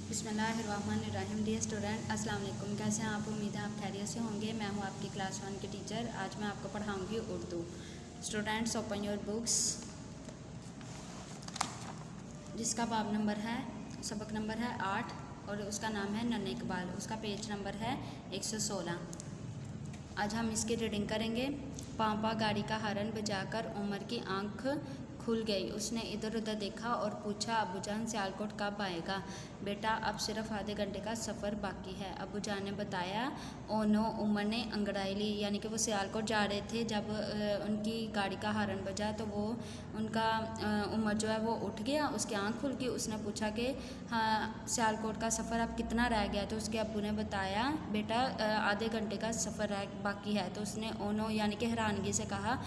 बिस्मिल्लाहिर्रहमानिर्रहीम। Dear student, अस्सलाम वालेकुम। कैसे हैं आप? उम्मीद है आप खैरियत से होंगे। मैं हूं आपकी क्लास 1 की टीचर। आज मैं आपको पढ़ाऊंगी Urdu. Students, open your books, जिसका बाब नंबर है, सबक नंबर है 8 और उसका नाम है नन्हे इकबाल। उसका पेज नंबर है 116। आज हम इसकी रीडिंग करेंगे। पापा गाड़ी का हॉर्न बजाकर उमर की आंख खुल गई। उसने इधर उधर देखा और पूछा, अब्बूजान सियालकोट कब आएगा? बेटा, अब सिर्फ आधे घंटे का सफ़र बाकी है, अब्बूजान ने बताया। ओ नो, उमर ने अंगड़ाई ली। यानी कि वो सियालकोट जा रहे थे। जब उनकी गाड़ी का हॉर्न बजा तो वो उनका उमर जो है वो उठ गया, उसकी आंख खुल गई। उसने पूछा कि हाँ, सियालकोट का सफ़र अब कितना रह गया? तो उसके अब्बू ने बताया, बेटा आधे घंटे का सफ़र बाकी है। तो उसने ओ नो यानी कि हैरानगी से कहा।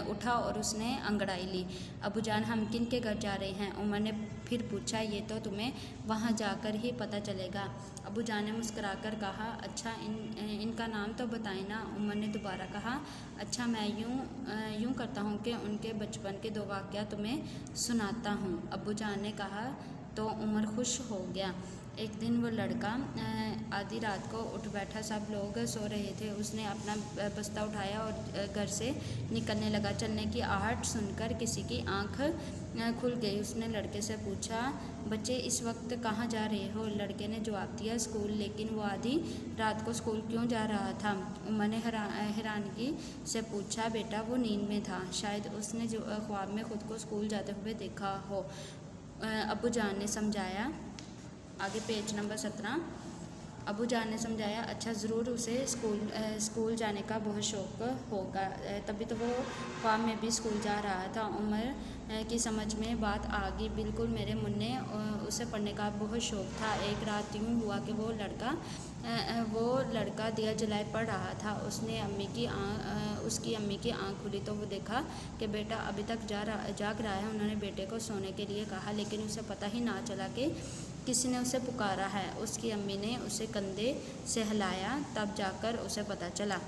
उठा और उसने अंगड़ाई ली। अब्बूजान, हम किन के घर जा रहे हैं? उमर ने फिर पूछा। ये तो तुम्हें वहाँ जाकर ही पता चलेगा, अब्बूजान ने मुस्कुराकर कहा। अच्छा, इनका नाम तो बताए ना? उमर ने दोबारा कहा। अच्छा, मैं यूँ करता हूँ कि उनके बचपन के 2 वाक़या तुम्हें सुनाता हूँ, अब्बूजान ने कहा। तो उमर खुश हो गया। एक दिन वो लड़का आधी रात को उठ बैठा। सब लोग सो रहे थे। उसने अपना बस्ता उठाया और घर से निकलने लगा। चलने की आहट सुनकर किसी की आंख खुल गई। उसने लड़के से पूछा, बच्चे इस वक्त कहाँ जा रहे हो? लड़के ने जवाब दिया, स्कूल। लेकिन वो आधी रात को स्कूल क्यों जा रहा था? उमर ने हैरानगी से पूछा। बेटा, वो नींद में था। शायद उसने जो ख्वाब में खुद को स्कूल जाते हुए देखा हो, अब्बूजान ने समझाया। आगे पेज नंबर 17। अब्बूजान ने समझाया। अच्छा, ज़रूर उसे स्कूल जाने का बहुत शौक़ होगा, तभी तो वो ख्वाब में भी स्कूल जा रहा था। उमर की समझ में बात आ गई। बिल्कुल, मेरे मुन्ने, उसे पढ़ने का बहुत शौक़ था। एक रात यूँ हुआ कि वो लड़का दिया जलाए पढ़ रहा था। उसकी अम्मी की आँख खुली तो वो देखा कि बेटा अभी तक जाग रहा है। उन्होंने बेटे को सोने के लिए कहा, लेकिन उसे पता ही ना चला कि किसी ने उसे पुकारा है। उसकी अम्मी ने उसे कंधे से हिलाया, तब जाकर उसे पता चला।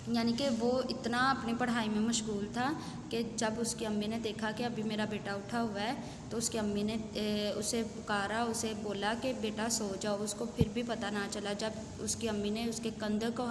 यानी कि वो इतना अपनी पढ़ाई में मशगूल था कि जब उसकी अम्मी ने देखा कि अभी मेरा बेटा उठा हुआ है, तो उसकी अम्मी ने उसे पुकारा, उसे बोला कि बेटा सो जाओ। उसको फिर भी पता ना चला। जब उसकी अम्मी ने उसके कंधे को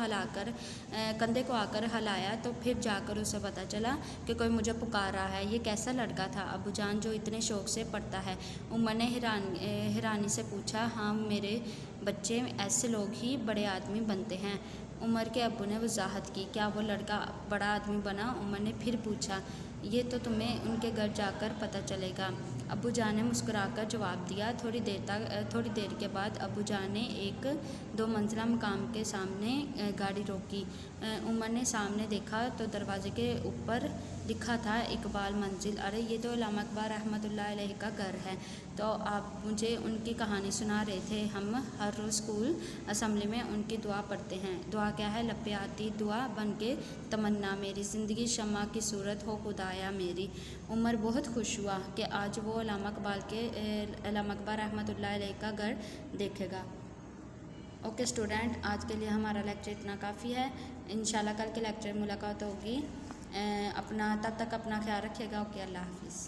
आकर हिलाया, तो फिर जाकर उसे पता चला कि कोई मुझे पुकार रहा है। ये कैसा लड़का था, अब्बूजान, जो इतने शौक़ से पढ़ता है? उमर ने हैरानी से पूछा। हाँ मेरे बच्चे, ऐसे लोग ही बड़े आदमी बनते हैं। उमर के अब्बू ने वजाहत की। क्या वो लड़का बड़ा आदमी बना? उमर ने फिर पूछा। ये तो तुम्हें उनके घर जाकर पता चलेगा, अब्बूजान ने मुस्कुराकर जवाब दिया। थोड़ी देर के बाद अब्बूजान ने एक 2 मंजिला मकाम के सामने गाड़ी रोकी। उमर ने सामने देखा तो दरवाजे के ऊपर लिखा था, इकबाल मंजिल। अरे, ये तो अल्लामा इकबाल रहमतुल्लाह अलैह का घर है। तो आप मुझे उनकी कहानी सुना रहे थे। हम हर रोज़ स्कूल असम्बली में उनकी दुआ पढ़ते हैं। दुआ क्या है? लब्बे आती दुआ बन के तमन्ना मेरी, ज़िंदगी शम्मा की सूरत हो खुदाया मेरी। उमर बहुत खुश हुआ कि आज वो अल्लामा इकबाल रहमतुल्लाह अलैह का घर देखेगा। ओके स्टूडेंट, आज के लिए हमारा लेक्चर इतना काफ़ी है। इंशाल्लाह कल के लेक्चर मुलाकात होगी। तब तक अपना ख्याल रखिएगा। ओके, अल्लाह हाफिज़।